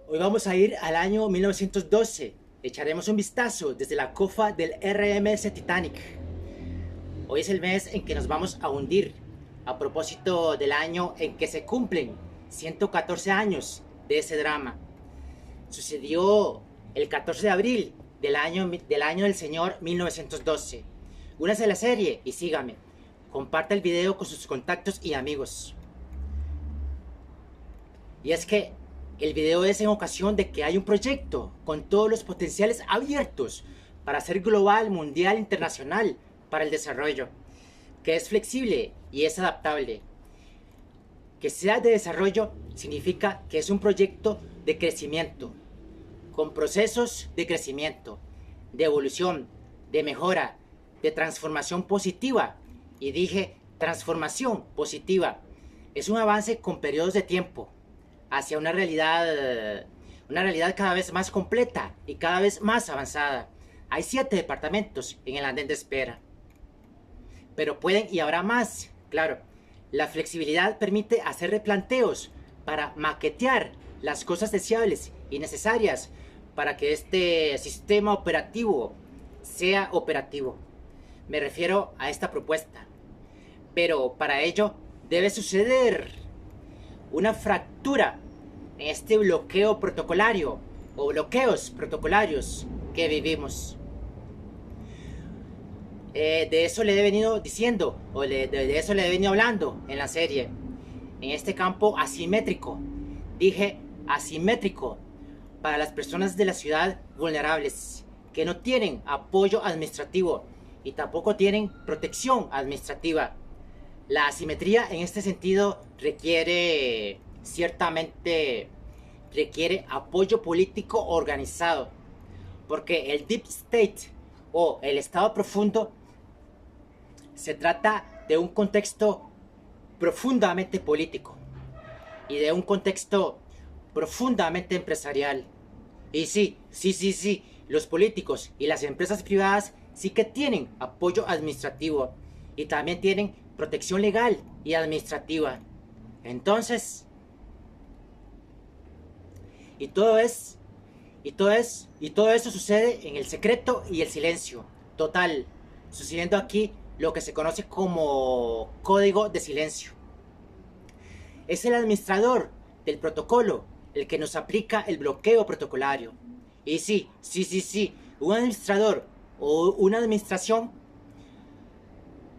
Hoy vamos a ir al año 1912. Echaremos un vistazo desde la cofa del RMS Titanic. Hoy es el mes en que nos vamos a hundir, a propósito del año en que se cumplen 114 años de ese drama. Sucedió el 14 de abril del año del Señor 1912. Únase a la serie y sígame. Comparta el video con sus contactos y amigos. Y es que el video es en ocasión de que hay un proyecto con todos los potenciales abiertos para ser global, mundial, internacional para el desarrollo, que es flexible y es adaptable. Que sea de desarrollo significa que es un proyecto de crecimiento, con procesos de crecimiento, de evolución, de mejora, de transformación positiva. Y dije transformación positiva. Es un avance con periodos de tiempo hacia una realidad cada vez más completa y cada vez más avanzada. Hay 7 departamentos en el andén de espera, pero pueden y habrá más. Claro, la flexibilidad permite hacer replanteos para maquetear las cosas deseables y necesarias para que este sistema operativo sea operativo. Me refiero a esta propuesta. Pero para ello debe suceder una fractura en este bloqueo protocolario o bloqueos protocolarios que vivimos. De eso le he venido diciendo, de eso le he venido hablando en la serie. En este campo asimétrico, dije asimétrico, para las personas de la ciudad vulnerables, que no tienen apoyo administrativo y tampoco tienen protección administrativa. La asimetría en este sentido ciertamente requiere apoyo político organizado, porque el Deep State o el Estado profundo se trata de un contexto profundamente político y de un contexto profundamente empresarial. Y sí, los políticos y las empresas privadas sí que tienen apoyo administrativo y también tienen protección legal y administrativa. Entonces, y todo eso sucede en el secreto y el silencio total, sucediendo aquí lo que se conoce como código de silencio. Es el administrador del protocolo el que nos aplica el bloqueo protocolario. Y sí, un administrador o una administración,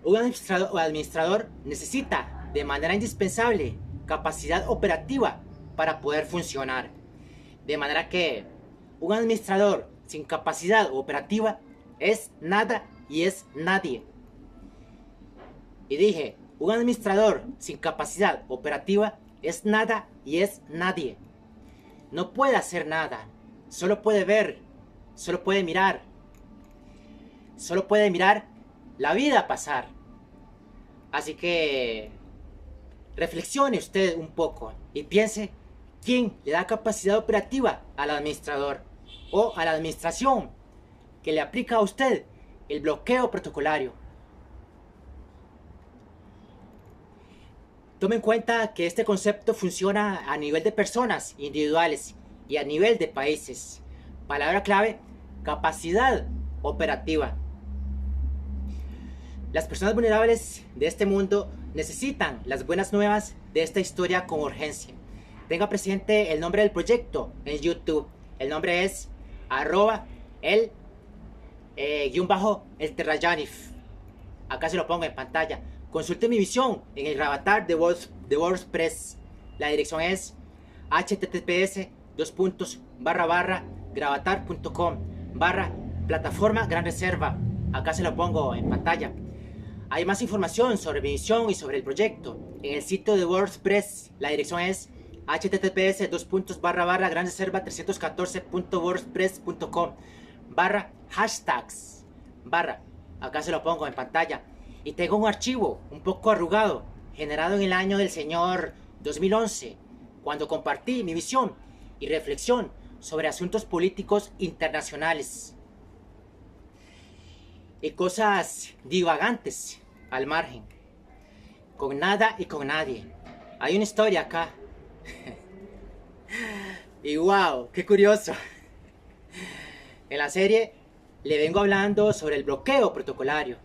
un administrador necesita de manera indispensable capacidad operativa para poder funcionar. De manera que un administrador sin capacidad operativa es nada y es nadie. Y dije, un administrador sin capacidad operativa es nada y es nadie. No puede hacer nada, solo puede ver, solo puede mirar la vida pasar. Así que reflexione usted un poco y piense quién le da capacidad operativa al administrador o a la administración que le aplica a usted el bloqueo protocolario. Tome en cuenta que este concepto funciona a nivel de personas individuales y a nivel de países. Palabra clave, capacidad operativa. Las personas vulnerables de este mundo necesitan las buenas nuevas de esta historia con urgencia. Tenga presente el nombre del proyecto en YouTube. El nombre es @el Terrayanif. Acá se lo pongo en pantalla. Consulte mi visión en el Gravatar de WordPress. La dirección es https://gravatar.com/plataforma Gran Reserva. Acá se lo pongo en pantalla. Hay más información sobre mi visión y sobre el proyecto en el sitio de WordPress. La dirección es https://314.wordpress.com/hashtags. Acá se lo pongo en pantalla. Y tengo un archivo un poco arrugado, generado en el año del Señor 2011, cuando compartí mi visión y reflexión sobre asuntos políticos internacionales y cosas divagantes al margen, con nada y con nadie. Hay una historia acá Y wow, qué curioso. En la serie le vengo hablando sobre el bloqueo protocolario.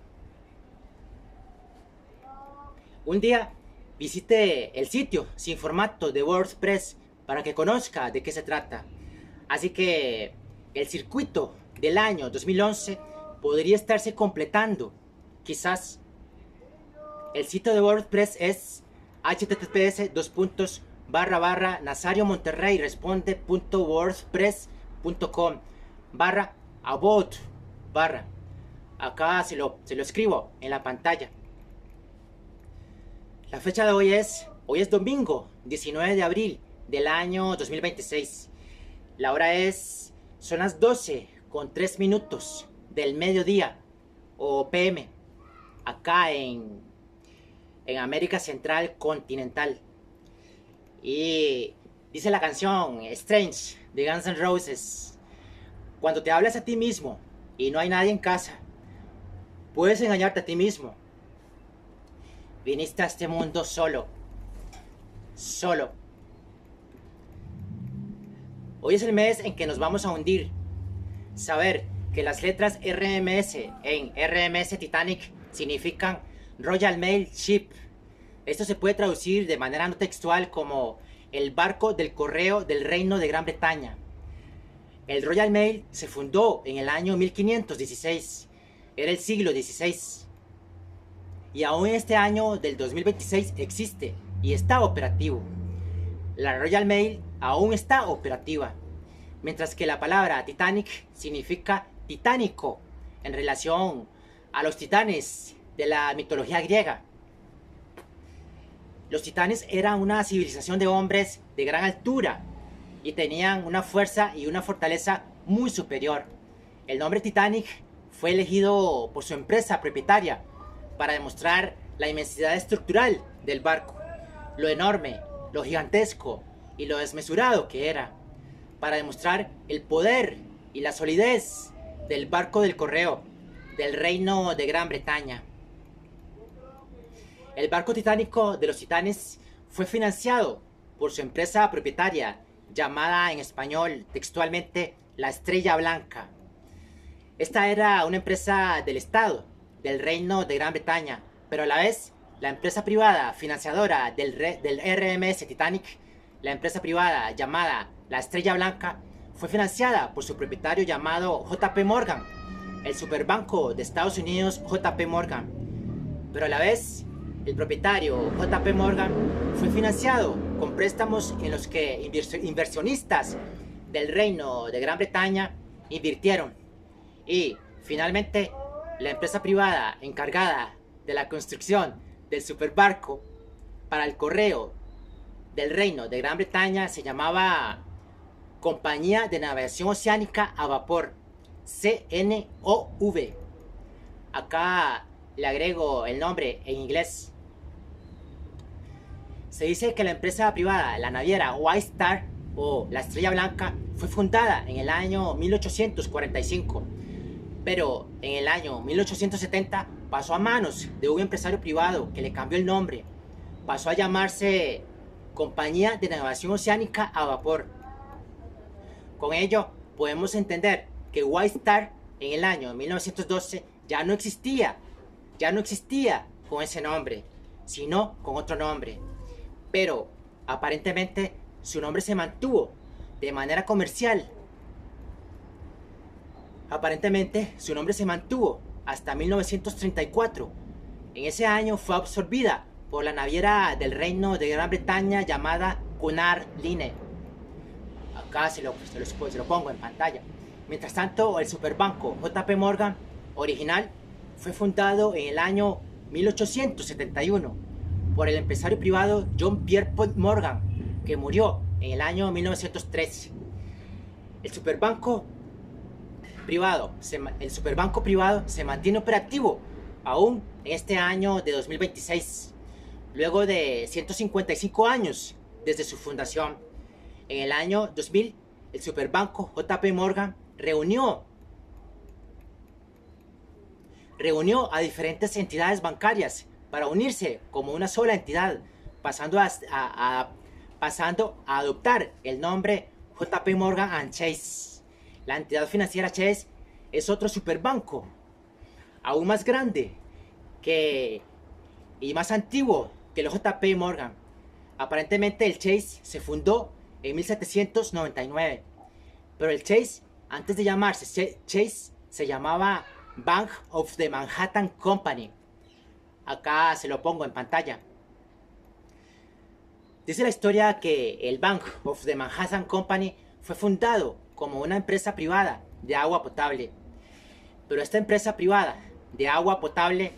Un día visite el sitio sin formato de WordPress para que conozca de qué se trata. Así que el circuito del año 2011 podría estarse completando. Quizás el sitio de WordPress es https://nazariomonterreyresponde.wordpress.com /about acá se lo escribo en la pantalla. La fecha de hoy es domingo 19 de abril del año 2026. La hora son las 12:03 del mediodía o PM acá en América Central Continental. Y dice la canción Strange de Guns N' Roses: cuando te hablas a ti mismo y no hay nadie en casa, puedes engañarte a ti mismo. Viniste a este mundo solo. Hoy es el mes en que nos vamos a hundir. Saber que las letras RMS en RMS Titanic significan Royal Mail Ship. Esto se puede traducir de manera no textual como el barco del correo del Reino de Gran Bretaña. El Royal Mail se fundó en el año 1516. Era el siglo XVI. Y aún en este año del 2026 existe y está operativo. La Royal Mail aún está operativa, mientras que la palabra Titanic significa titánico en relación a los titanes de la mitología griega. Los titanes eran una civilización de hombres de gran altura y tenían una fuerza y una fortaleza muy superior. El nombre Titanic fue elegido por su empresa propietaria para demostrar la inmensidad estructural del barco, lo enorme, lo gigantesco y lo desmesurado que era, para demostrar el poder y la solidez del barco del correo del Reino de Gran Bretaña. El barco titánico de los titanes fue financiado por su empresa propietaria, llamada en español textualmente La Estrella Blanca. Esta era una empresa del Estado, del Reino de Gran Bretaña, pero a la vez la empresa privada financiadora del RMS Titanic, la empresa privada llamada La Estrella Blanca, fue financiada por su propietario llamado JP Morgan, el superbanco de Estados Unidos JP Morgan. Pero a la vez, el propietario JP Morgan fue financiado con préstamos en los que inversionistas del Reino de Gran Bretaña invirtieron. Y finalmente, la empresa privada encargada de la construcción del superbarco para el correo del Reino de Gran Bretaña se llamaba Compañía de Navegación Oceánica a Vapor, CNOV. Acá le agrego el nombre en inglés. Se dice que la empresa privada, la naviera White Star o La Estrella Blanca, fue fundada en el año 1845, pero en el año 1870 pasó a manos de un empresario privado que le cambió el nombre. Pasó a llamarse Compañía de Navegación Oceánica a Vapor. Con ello podemos entender que White Star en el año 1912 ya no existía con ese nombre, sino con otro nombre. Pero aparentemente su nombre se mantuvo de manera comercial. Aparentemente su nombre se mantuvo hasta 1934. En ese año fue absorbida por la naviera del Reino de Gran Bretaña llamada Cunard Line. Acá se lo pongo en pantalla. Mientras tanto, el superbanco JP Morgan original fue fundado en el año 1871 por el empresario privado John Pierpont Morgan, que murió en el año 1903. El superbanco privado se mantiene operativo aún en este año de 2026, luego de 155 años desde su fundación. En el año 2000, el superbanco JP Morgan reunió a diferentes entidades bancarias para unirse como una sola entidad, pasando a adoptar el nombre JP Morgan Chase. La entidad financiera Chase es otro superbanco, aún más grande que, y más antiguo que el JP Morgan. Aparentemente el Chase se fundó en 1799, pero el Chase, antes de llamarse Chase, se llamaba Bank of the Manhattan Company. Acá se lo pongo en pantalla. Dice la historia que el Bank of the Manhattan Company fue fundado como una empresa privada de agua potable. Pero esta empresa privada de agua potable,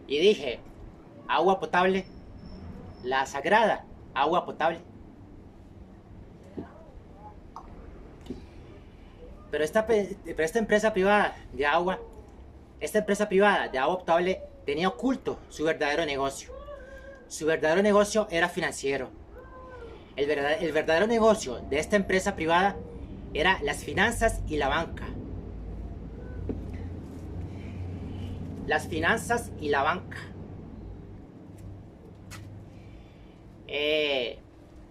y dije, agua potable, la sagrada agua potable. Pero esta empresa privada de agua, potable tenía oculto su verdadero negocio. Su verdadero negocio era financiero. El verdadero negocio de esta empresa privada era las finanzas y la banca. Las finanzas y la banca.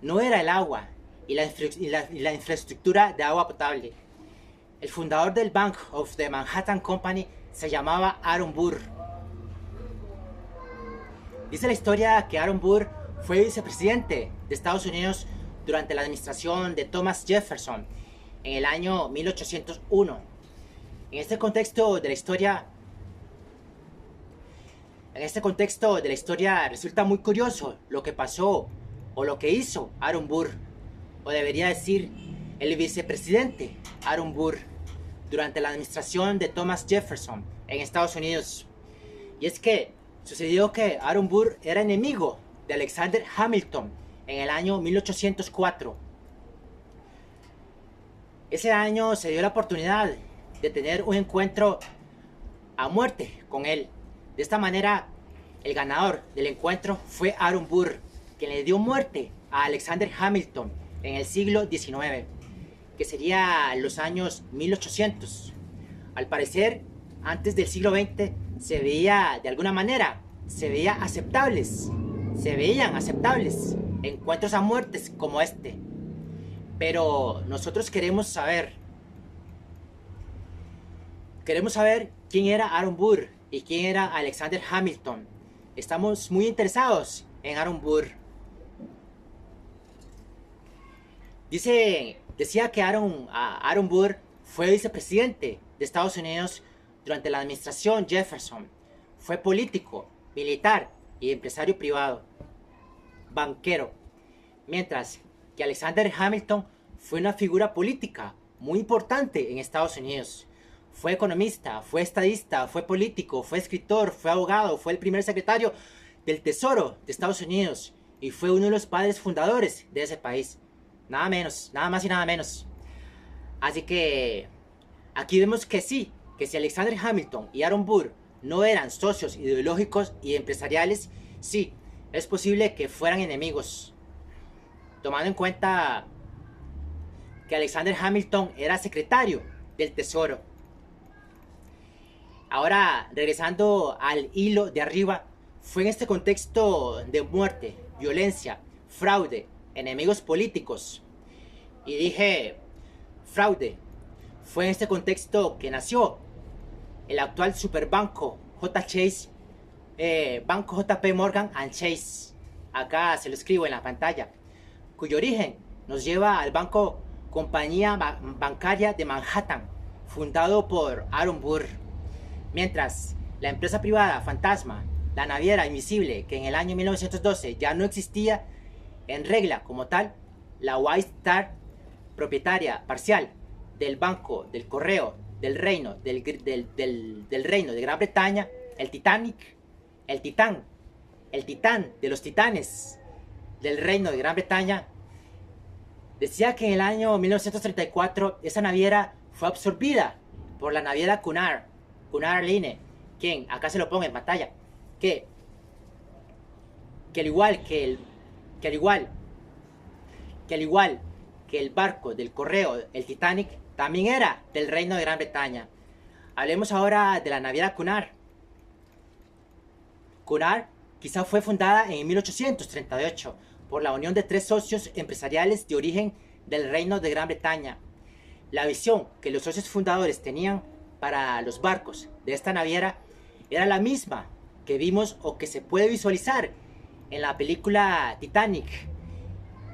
No era el agua y la infraestructura de agua potable. El fundador del Bank of the Manhattan Company se llamaba Aaron Burr. Dice la historia que Aaron Burr fue vicepresidente de Estados Unidos durante la administración de Thomas Jefferson en el año 1801. En este contexto de la historia resulta muy curioso lo que pasó o lo que hizo Aaron Burr, o debería decir el vicepresidente Aaron Burr, durante la administración de Thomas Jefferson en Estados Unidos. Y es que sucedió que Aaron Burr era enemigo de Alexander Hamilton en el año 1804. Ese año se dio la oportunidad de tener un encuentro a muerte con él. De esta manera, el ganador del encuentro fue Aaron Burr, quien le dio muerte a Alexander Hamilton en el siglo XIX, que sería los años 1800. Al parecer, antes del siglo XX se veían aceptables encuentros a muertes como este. Pero nosotros queremos saber quién era Aaron Burr y quién era Alexander Hamilton. Estamos muy interesados en Aaron Burr. Decía que Aaron Burr fue vicepresidente de Estados Unidos durante la administración Jefferson. Fue político, militar y empresario privado, banquero. Mientras que Alexander Hamilton fue una figura política muy importante en Estados Unidos. Fue economista, fue estadista, fue político, fue escritor, fue abogado, fue el primer secretario del Tesoro de Estados Unidos y fue uno de los padres fundadores de ese país. Nada más y nada menos. Así que aquí vemos que si Alexander Hamilton y Aaron Burr no eran socios ideológicos y empresariales, sí, es posible que fueran enemigos. Tomando en cuenta que Alexander Hamilton era secretario del Tesoro. Ahora, regresando al hilo de arriba, fue en este contexto de muerte, violencia, fraude, enemigos políticos. Y dije, fraude. Fue en este contexto que nació el actual superbanco Banco JP Morgan Chase. Acá se lo escribo en la pantalla. Cuyo origen nos lleva al banco Compañía Bancaria de Manhattan, fundado por Aaron Burr. Mientras la empresa privada fantasma, la naviera invisible, que en el año 1912 ya no existía en regla como tal, la White Star, propietaria parcial del Banco del Correo del Reino del Reino de Gran Bretaña, el Titán de los Titanes del Reino de Gran Bretaña, decía que en el año 1934 esa naviera fue absorbida por la naviera Cunard Line, quien, acá se lo pongo en pantalla, que al igual que el barco del correo, el Titanic, también era del Reino de Gran Bretaña. Hablemos ahora de la naviera Cunard. Cunard quizá fue fundada en 1838 por la unión de tres socios empresariales de origen del Reino de Gran Bretaña. La visión que los socios fundadores tenían para los barcos de esta naviera era la misma que vimos o que se puede visualizar en la película Titanic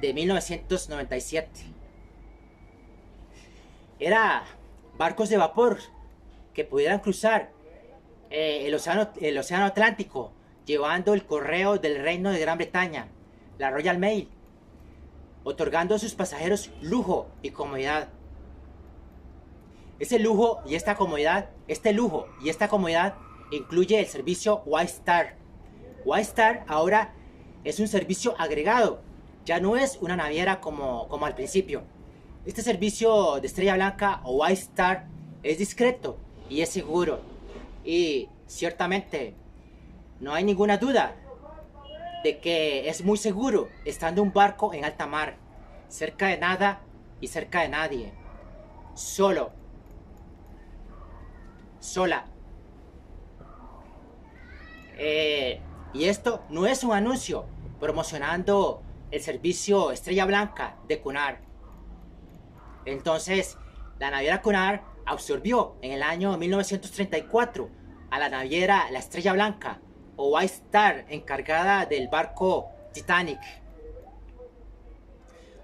de 1997. Era barcos de vapor que pudieran cruzar el océano Atlántico llevando el correo del Reino de Gran Bretaña, la Royal Mail, otorgando a sus pasajeros lujo y comodidad. Este lujo y esta comodidad incluye el servicio White Star. White Star ahora es un servicio agregado, ya no es una naviera como al principio. Este servicio de Estrella Blanca o White Star es discreto y es seguro. Y ciertamente no hay ninguna duda de que es muy seguro estando un barco en alta mar, cerca de nada y cerca de nadie, sola. Y esto no es un anuncio promocionando el servicio Estrella Blanca de Cunard. Entonces, la naviera Cunard absorbió en el año 1934 a la naviera La Estrella Blanca o White Star, encargada del barco Titanic.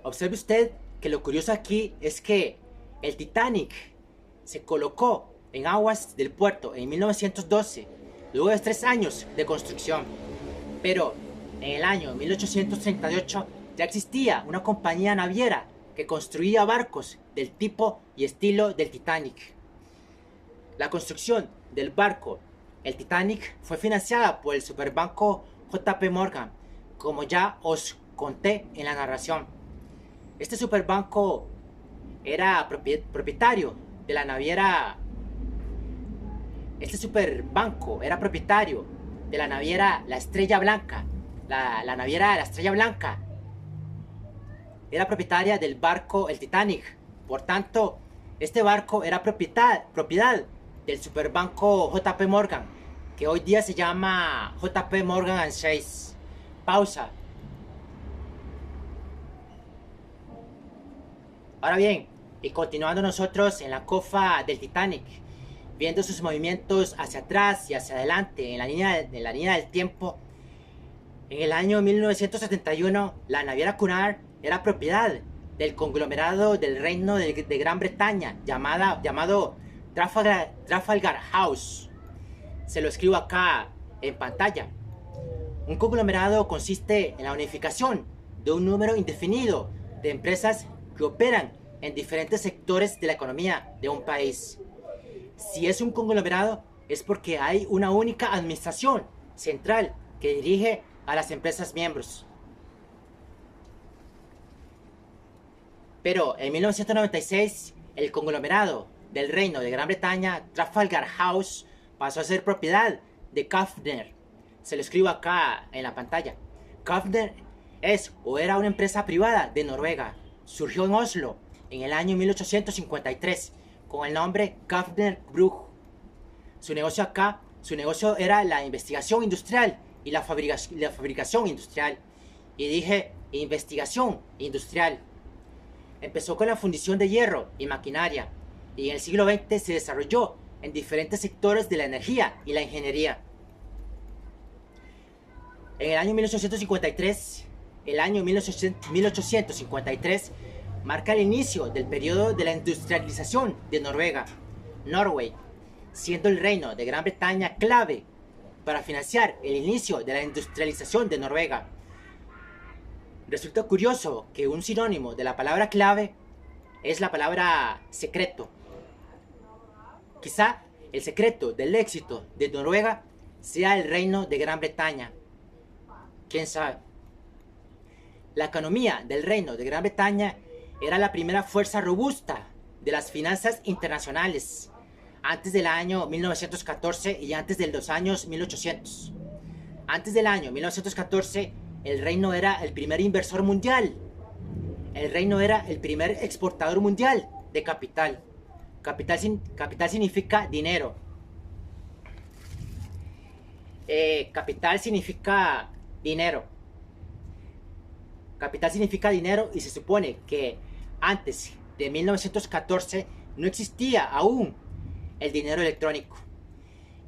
Observe usted que lo curioso aquí es que el Titanic se colocó en aguas del puerto en 1912, luego de 3 años de construcción. Pero en el año 1838 ya existía una compañía naviera que construía barcos del tipo y estilo del Titanic. La construcción del barco, el Titanic, fue financiada por el superbanco JP Morgan, como ya os conté en la narración. Este superbanco era propietario de la naviera. Este superbanco era propietario de la naviera La Estrella Blanca. La naviera La Estrella Blanca era propietaria del barco el Titanic. Por tanto, este barco era propiedad del superbanco JP Morgan, que hoy día se llama JP Morgan & Chase. Pausa. Ahora bien, y continuando nosotros en la cofa del Titanic, viendo sus movimientos hacia atrás y hacia adelante en la línea del tiempo, en el año 1971 la naviera Cunard era propiedad del conglomerado del Reino de Gran Bretaña llamado Trafalgar House. Se lo escribo acá en pantalla. Un conglomerado consiste en la unificación de un número indefinido de empresas que operan en diferentes sectores de la economía de un país. Si es un conglomerado, es porque hay una única administración central que dirige a las empresas miembros. Pero en 1996, el conglomerado del Reino de Gran Bretaña, Trafalgar House, pasó a ser propiedad de Kvaerner. Se lo escribo acá en la pantalla. Kvaerner es o era una empresa privada de Noruega. Surgió en Oslo en el año 1853 con el nombre Kvaerner Brug. Su negocio era la investigación industrial y la fabricación industrial. Y dije investigación industrial. Empezó con la fundición de hierro y maquinaria, y en el siglo XX se desarrolló en diferentes sectores de la energía y la ingeniería. En el año 1853, marca el inicio del periodo de la industrialización de Norway, siendo el Reino de Gran Bretaña clave para financiar el inicio de la industrialización de Noruega. Resulta curioso que un sinónimo de la palabra clave es la palabra secreto. Quizá el secreto del éxito de Noruega sea el Reino de Gran Bretaña. ¿Quién sabe? La economía del Reino de Gran Bretaña era la primera fuerza robusta de las finanzas internacionales antes del año 1914 y antes de los años 1800. Antes del año 1914, el reino era el primer inversor mundial. El reino era el primer exportador mundial de capital. Capital significa dinero. Capital significa dinero. Dinero. Dinero significa dinero. Capital significa dinero. Capital significa dinero. Capital significa dinero. Capital significa dinero. Capital significa dinero. Capital significa dinero. Capital significa dinero. Capital significa dinero. Capital significa dinero. Capital significa dinero. Capital significa dinero y se supone que antes de 1914 no existía aún el dinero electrónico.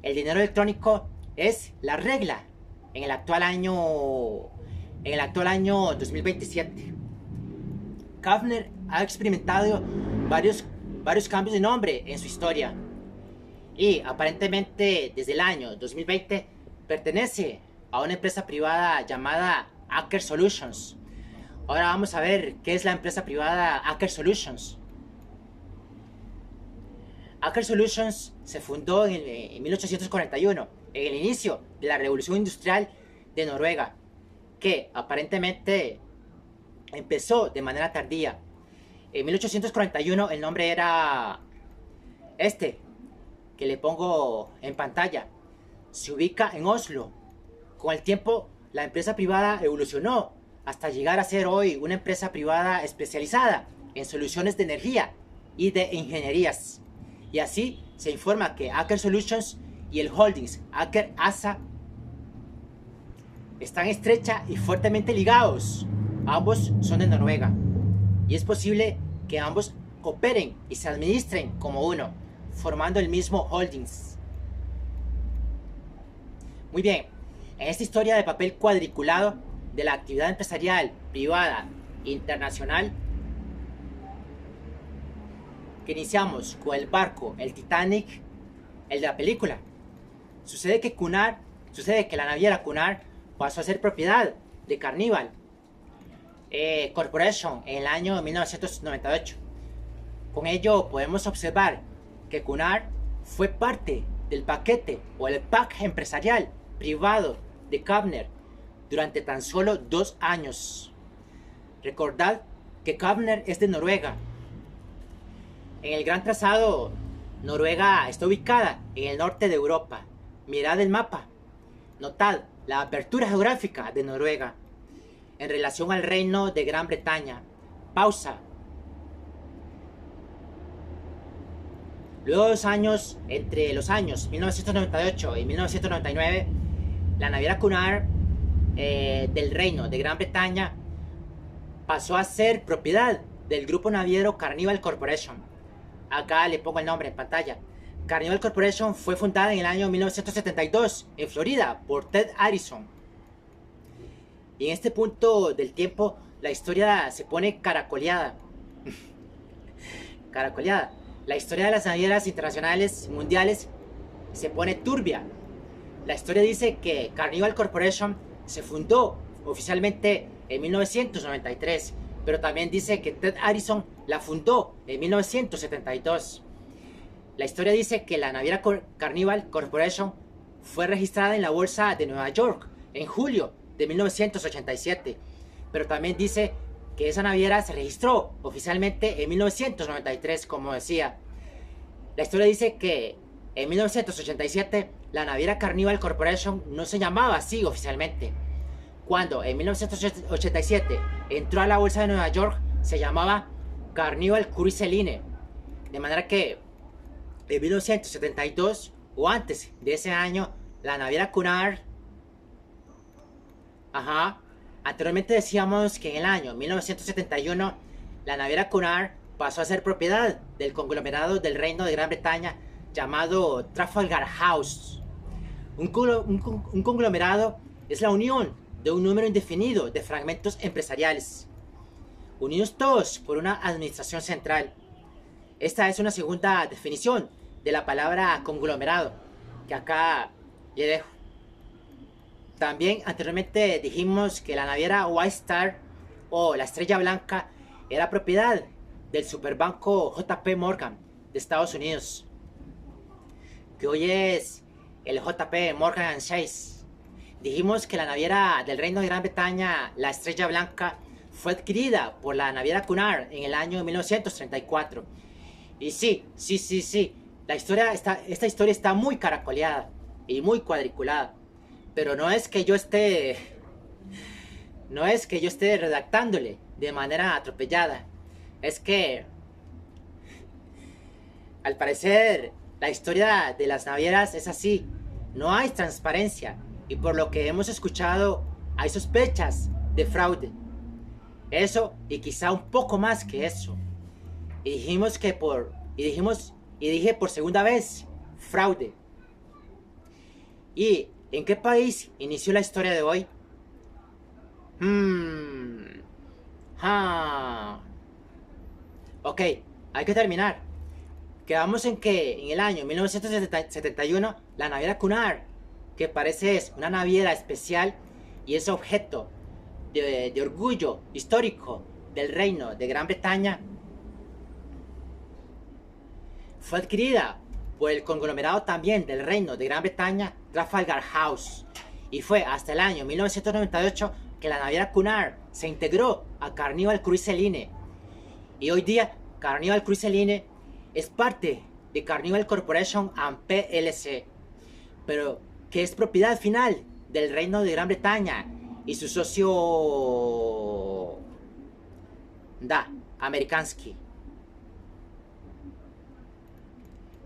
El dinero electrónico es la regla en el actual año 2027. Kavner ha experimentado varios cambios de nombre en su historia y aparentemente desde el año 2020 pertenece a una empresa privada llamada Aker Solutions. Ahora vamos a ver qué es la empresa privada Aker Solutions. Aker Solutions se fundó en 1841, en el inicio de la Revolución Industrial de Noruega, que aparentemente empezó de manera tardía. En 1841 el nombre era este, que le pongo en pantalla. Se ubica en Oslo. Con el tiempo, la empresa privada evolucionó hasta llegar a ser hoy una empresa privada especializada en soluciones de energía y de ingenierías. Y así se informa que Aker Solutions y el Holdings Aker ASA están estrecha y fuertemente ligados. Ambos son de Noruega y es posible que ambos operen y se administren como uno, formando el mismo Holdings. Muy bien, en esta historia de papel cuadriculado de la actividad empresarial privada internacional, que iniciamos con el barco, el Titanic, el de la película. Sucede que la naviera Cunard pasó a ser propiedad de Carnival Corporation en el año 1998. Con ello podemos observar que Cunard fue parte del paquete o el pack empresarial privado de Kavner durante tan solo 2 años. Recordad que Kavner es de Noruega. En el gran trazado, Noruega está ubicada en el norte de Europa. Mirad el mapa. Notad la apertura geográfica de Noruega en relación al reino de Gran Bretaña. Pausa. Luego de 2 años, entre los años 1998 y 1999, la naviera Cunard del reino de Gran Bretaña pasó a ser propiedad del grupo naviero Carnival Corporation. Acá le pongo el nombre en pantalla. Carnival Corporation fue fundada en el año 1972 en Florida por Ted Harrison. Y en este punto del tiempo la historia se pone caracoleada. Caracoleada. La historia de las navieras internacionales mundiales se pone turbia. La historia dice que Carnival Corporation se fundó oficialmente en 1993, pero también dice que Ted Harrison la fundó en 1972. La historia dice que la naviera Carnival Corporation fue registrada en la bolsa de Nueva York en julio de 1987, pero también dice que esa naviera se registró oficialmente en 1993, como decía. La historia dice que en 1987 la naviera Carnival Corporation no se llamaba así oficialmente. Cuando en 1987 entró a la bolsa de Nueva York, se llamaba Carnival Cruise Line. De manera que en 1972 o antes de ese año, la naviera Cunard, anteriormente decíamos que en el año 1971 la naviera Cunard pasó a ser propiedad del conglomerado del Reino de Gran Bretaña llamado Trafalgar House. Un conglomerado es la unión de un número indefinido de fragmentos empresariales, unidos todos por una administración central. Esta es una segunda definición de la palabra conglomerado, que acá le dejo. También anteriormente dijimos que la naviera White Star o la Estrella Blanca era propiedad del superbanco JP Morgan de Estados Unidos, que hoy es el JP Morgan Chase. Dijimos que la naviera del Reino de Gran Bretaña, la Estrella Blanca, fue adquirida por la naviera Cunard en el año 1934. Y sí, esta historia está muy caracoleada y muy cuadriculada. Pero no es que yo esté redactándole de manera atropellada. Es que, al parecer, la historia de las navieras es así. No hay transparencia y por lo que hemos escuchado hay sospechas de fraude. Eso y quizá un poco más que eso. Y dijimos que y dije por segunda vez, fraude. ¿Y en qué país inició la historia de hoy? Hmm. Ah. Ok, hay que terminar. Quedamos en que en el año 1971 la naviera Cunard, que parece es una naviera especial y es objeto de orgullo histórico del reino de Gran Bretaña, fue adquirida por el conglomerado también del reino de Gran Bretaña, Trafalgar House, y fue hasta el año 1998 que la naviera Cunard se integró a Carnival Cruise Line, y hoy día Carnival Cruise Line es parte de Carnival Corporation and PLC, pero que es propiedad final del Reino de Gran Bretaña y su socio Amerikansky.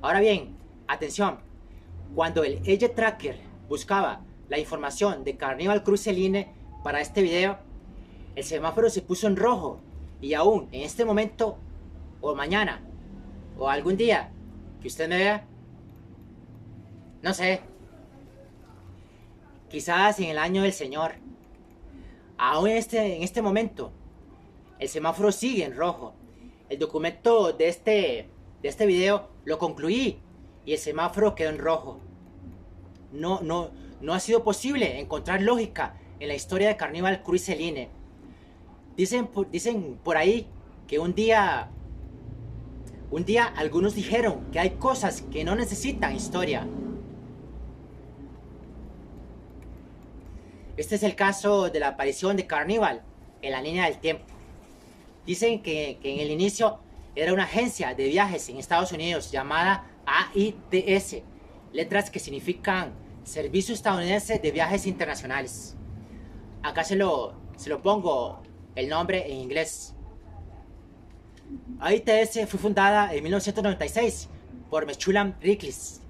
Ahora bien, atención, cuando el Edge Tracker buscaba la información de Carnival Cruise Line para este video, el semáforo se puso en rojo y aún en este momento o mañana o algún día que usted me vea, no sé, quizás en el año del Señor, aún en este momento el semáforo sigue en rojo. El documento de este video lo concluí y el semáforo quedó en rojo. No ha sido posible encontrar lógica en la historia de Carnival Cruise Line. Dicen por ahí que un día algunos dijeron que hay cosas que no necesitan historia. Este es el caso de la aparición de Carnival en la línea del tiempo. Dicen que en el inicio era una agencia de viajes en Estados Unidos llamada AITS, letras que significan Servicio Estadounidense de Viajes Internacionales. Acá se lo pongo el nombre en inglés. AITS fue fundada en 1996 por Mechulam Riklis.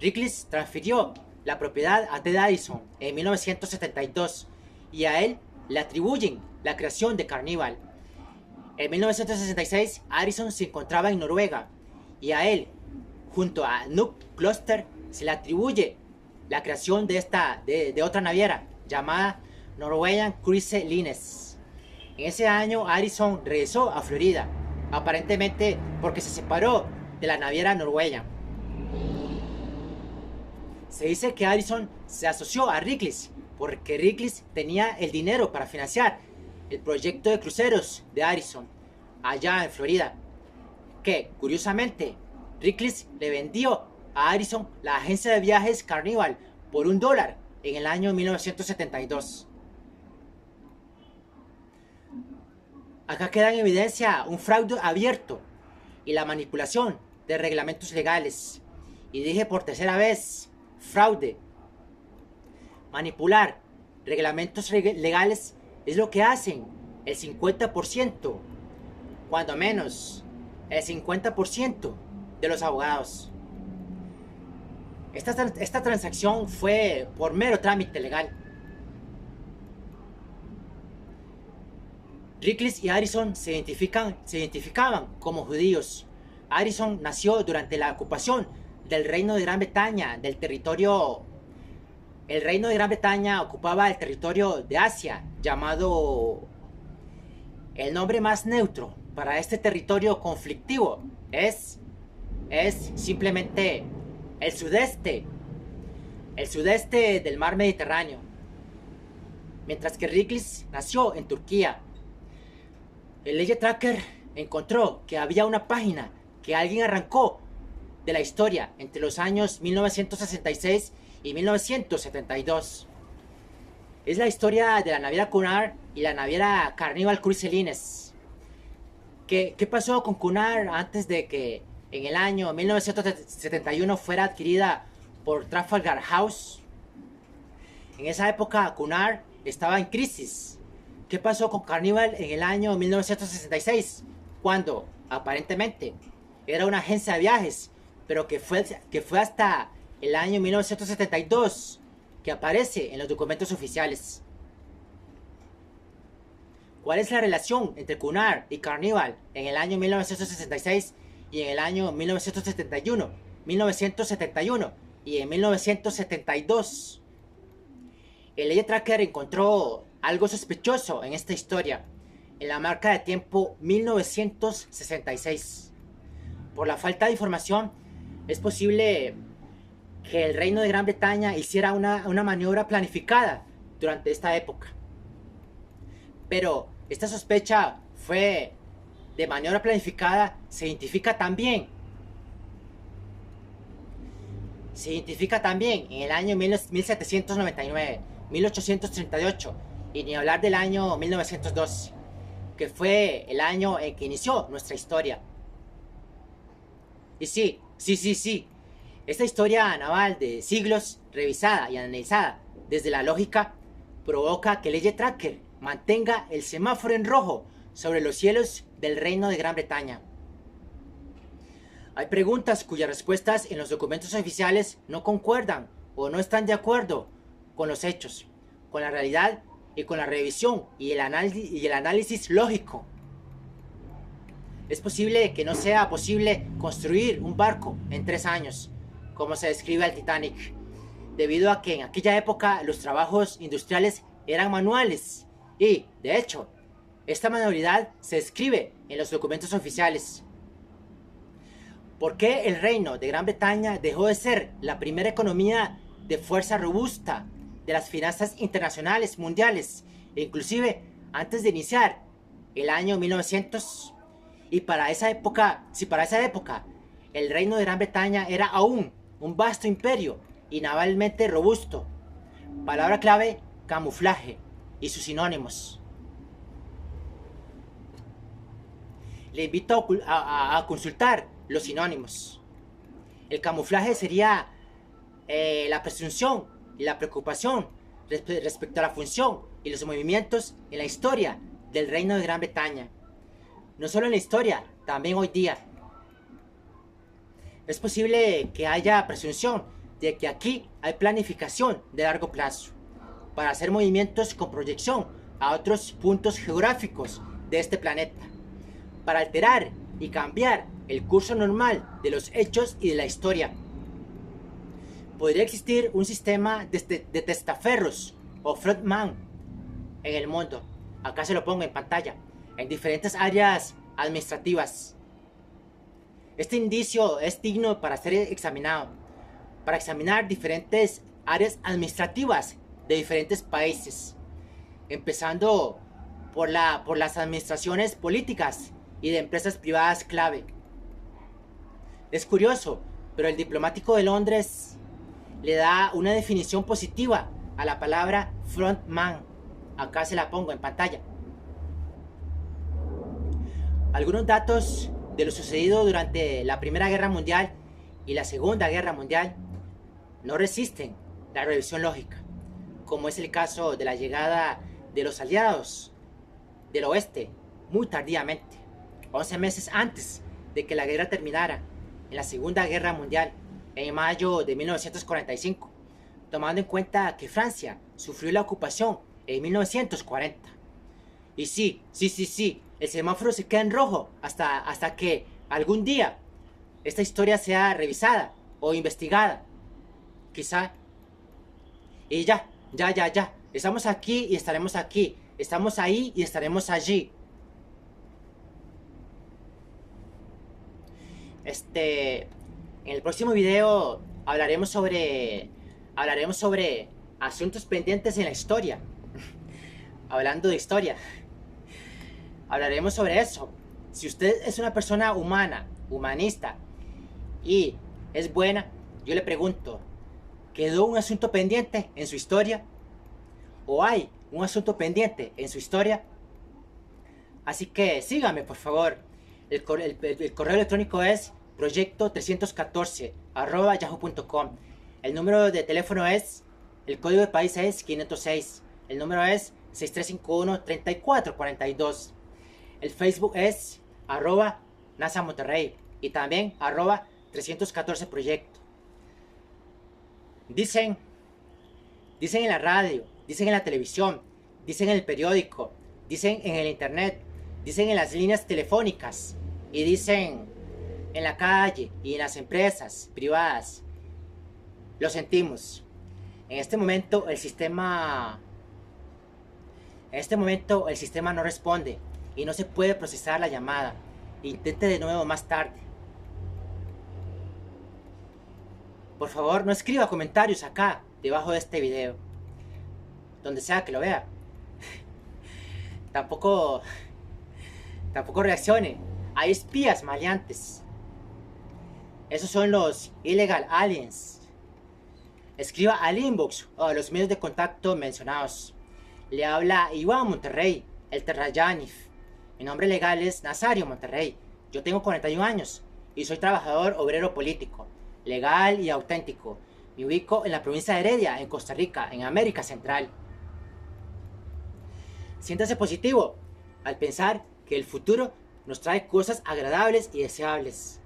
Riklis transfirió la propiedad a Ted Addison en 1972 y a él le atribuyen la creación de Carnival. En 1966, Addison se encontraba en Noruega y a él, junto a Knut Kloster, se le atribuye la creación de otra naviera llamada Norwegian Cruise Lines. En ese año, Addison regresó a Florida, aparentemente porque se separó de la naviera Norwegian. Se dice que Addison se asoció a Riklis porque Riklis tenía el dinero para financiar el proyecto de cruceros de Addison allá en Florida, que curiosamente Riklis le vendió a Addison la agencia de viajes Carnival por $1 en el año 1972. Acá queda en evidencia un fraude abierto y la manipulación de reglamentos legales. Y dije por tercera vez, fraude. Manipular reglamentos legales es lo que hacen el 50%, cuando menos el 50% de los abogados. Esta transacción fue por mero trámite legal. Riklis y Addison se identificaban como judíos. Addison nació durante la ocupación del Reino de Gran Bretaña, del territorio. El Reino de Gran Bretaña ocupaba el territorio de Asia, llamado. El nombre más neutro para este territorio conflictivo es simplemente el sudeste del mar Mediterráneo. Mientras que Riklis nació en Turquía. El Edge Tracker encontró que había una página que alguien arrancó de la historia entre los años 1966 y 1972. Es la historia de la naviera Cunard y la naviera Carnival Cruise Lines. ¿Qué pasó con Cunard antes de que en el año 1971 fuera adquirida por Trafalgar House? En esa época Cunard estaba en crisis. ¿Qué pasó con Carnival en el año 1966? Cuando, aparentemente, era una agencia de viajes, pero que fue hasta el año 1972 que aparece en los documentos oficiales. ¿Cuál es la relación entre Cunard y Carnival en el año 1966 y en el año 1971, 1971 y en 1972? El Ledger Tracker encontró algo sospechoso en esta historia, en la marca de tiempo 1966. Por la falta de información, es posible que el Reino de Gran Bretaña hiciera una maniobra planificada durante esta época. Pero esta sospecha fue de maniobra planificada se identifica también en el año 1799, 1838 y ni hablar del año 1912, que fue el año en que inició nuestra historia. Y sí, esta historia naval de siglos, revisada y analizada desde la lógica, provoca que el Ledger Tracker mantenga el semáforo en rojo sobre los cielos del Reino de Gran Bretaña. Hay preguntas cuyas respuestas en los documentos oficiales no concuerdan o no están de acuerdo con los hechos, con la realidad y con la revisión y el análisis lógico. Es posible que no sea posible construir un barco en 3 años, como se describe al Titanic, debido a que en aquella época los trabajos industriales eran manuales y, de hecho, esta manualidad se describe en los documentos oficiales. ¿Por qué el Reino de Gran Bretaña dejó de ser la primera economía de fuerza robusta de las finanzas internacionales mundiales, inclusive antes de iniciar el año 1900? Y para esa época, el Reino de Gran Bretaña era aún un vasto imperio y navalmente robusto. Palabra clave: camuflaje y sus sinónimos. Le invito a consultar los sinónimos. El camuflaje sería la presunción y la preocupación respecto a la función y los movimientos en la historia del Reino de Gran Bretaña. No solo en la historia, también hoy día. Es posible que haya presunción de que aquí hay planificación de largo plazo para hacer movimientos con proyección a otros puntos geográficos de este planeta, para alterar y cambiar el curso normal de los hechos y de la historia. Podría existir un sistema de testaferros o frontman en el mundo. Acá se lo pongo en pantalla, en diferentes áreas administrativas. Este indicio es digno para ser examinado, para examinar diferentes áreas administrativas de diferentes países, empezando por las administraciones políticas y de empresas privadas clave. Es curioso, pero el diplomático de Londres le da una definición positiva a la palabra frontman. Acá se la pongo en pantalla. Algunos datos de lo sucedido durante la Primera Guerra Mundial y la Segunda Guerra Mundial no resisten la revisión lógica, como es el caso de la llegada de los aliados del oeste muy tardíamente, 11 meses antes de que la guerra terminara en la Segunda Guerra Mundial, en mayo de 1945, tomando en cuenta que Francia sufrió la ocupación en 1940. Y sí, el semáforo se queda en rojo hasta que algún día esta historia sea revisada o investigada, quizá. Y ya, estamos aquí y estaremos aquí, estamos ahí y estaremos allí. En el próximo video hablaremos sobre asuntos pendientes en la historia. Hablando de historia, hablaremos sobre eso. Si usted es una persona humana, humanista y es buena, yo le pregunto, ¿quedó un asunto pendiente en su historia? ¿O hay un asunto pendiente en su historia? Así que sígame, por favor. El correo electrónico es proyecto314@yahoo.com. El número de teléfono es, el código de país es 506. El número es 6351-3442. El Facebook es @NASA Monterrey y también @314proyecto. Dicen en la radio, dicen en la televisión, dicen en el periódico, dicen en el internet, dicen en las líneas telefónicas y dicen en la calle y en las empresas privadas. Lo sentimos. En este momento el sistema no responde y no se puede procesar la llamada. Intente de nuevo más tarde. Por favor, no escriba comentarios acá, debajo de este video. Donde sea que lo vea. Tampoco reaccione. Hay espías maleantes. Esos son los illegal aliens. Escriba al inbox o a los medios de contacto mencionados. Le habla Iván Monterrey, el Terrayanif. Mi nombre legal es Nazario Monterrey. Yo tengo 41 años y soy trabajador obrero político, legal y auténtico. Me ubico en la provincia de Heredia, en Costa Rica, en América Central. Siéntase positivo al pensar que el futuro nos trae cosas agradables y deseables.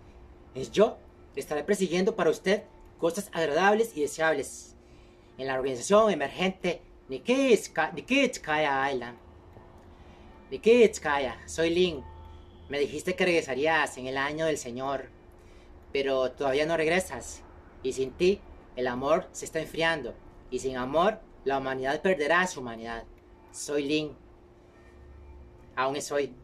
Yo estaré persiguiendo para usted cosas agradables y deseables en la organización emergente Nikitskaya Island. Nikitskaya, soy Lin. Me dijiste que regresarías en el año del Señor, pero todavía no regresas. Y sin ti, el amor se está enfriando. Y sin amor, la humanidad perderá su humanidad. Soy Lin. Aún soy.